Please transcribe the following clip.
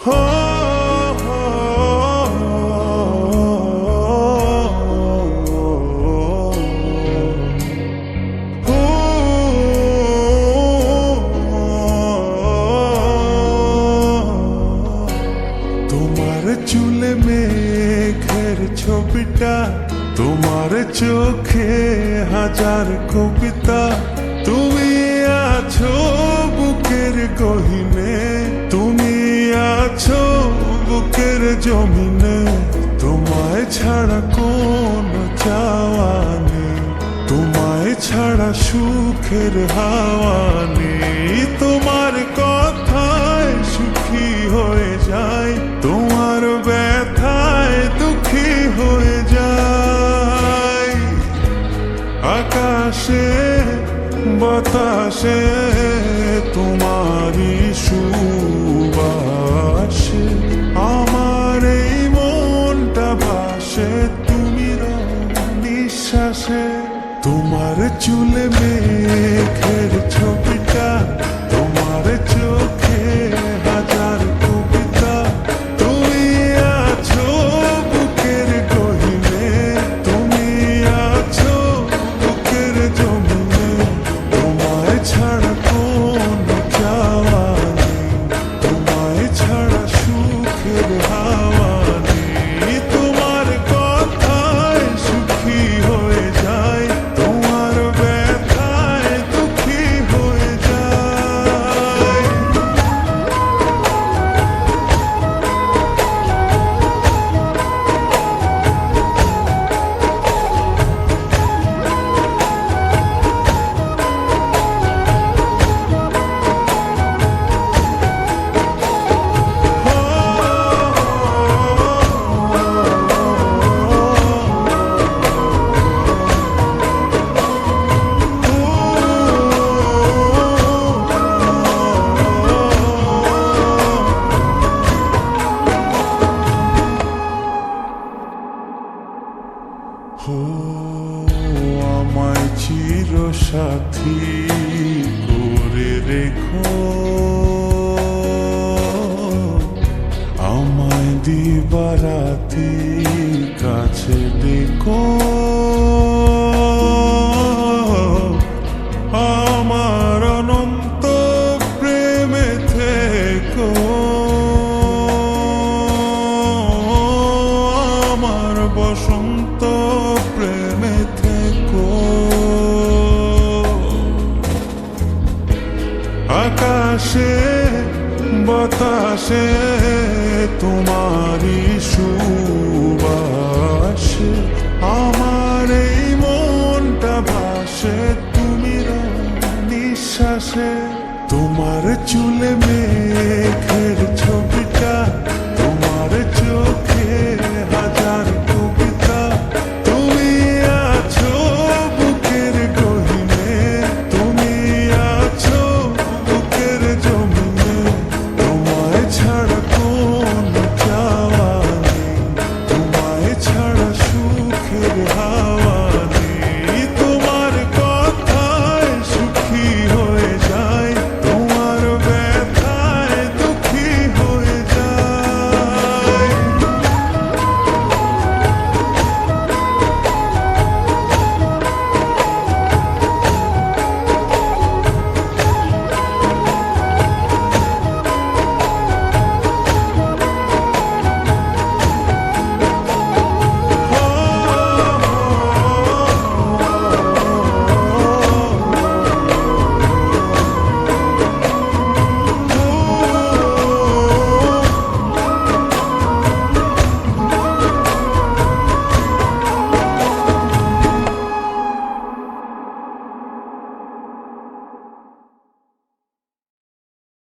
হো হো, তোমার চুলে মেঘের ছবিটা, তোমার চোখে হাজার কবিতা। তুমি আছো বুকের গহীনে, তুমি আছো বুকের জমিনে। তোমায় ছাড়া কোনো চাওয়া নেই, তোমায় ছাড়া সুখের হাওয়া নেই। তোমার কথায় সুখী হয়ে যায়, তোমার ব্যথায় দুঃখী হয়ে যায়। আকাশে বাতাসে তোমারই সুবাসে আমার এই মনটা ভাসে, তুমি নিঃশ্বাসে। তোমার চুলে মেঘের ছবিটা, তোমার চোখে হাজার কবিতা। তুমি আছো বুকের গহীনে, তুমি আছো বুকের জমিনে। তোমায় ছাড়া কোনো চাওয়া নেই, তোমায় ছাড়া সুখের হাওয়া নেই। তোমার কথায় সুখী হয়ে যায়, তোমার ব্যথায় দুঃখী হয়ে যায়। হো আমায় চির সাথী করে রেখো, আমায় দিবারাতি কাছে ডেকো। আমার অনন্ত প্রেমে থেকো, আমার বসন্ত প্রেমে থেকো। আকাশে বাতাসে তোমারই সুবাসে আমার এই মনটা ভাসে, তুমি নিঃশ্বাসে। তোমার চুলে মেঘের ছবিটা, তোমার চোখে হাজার কবিতা। তুমি আছো বুকের গহীনে, তুমি আছো বুকের জমিনে। তোমায় ছাড়া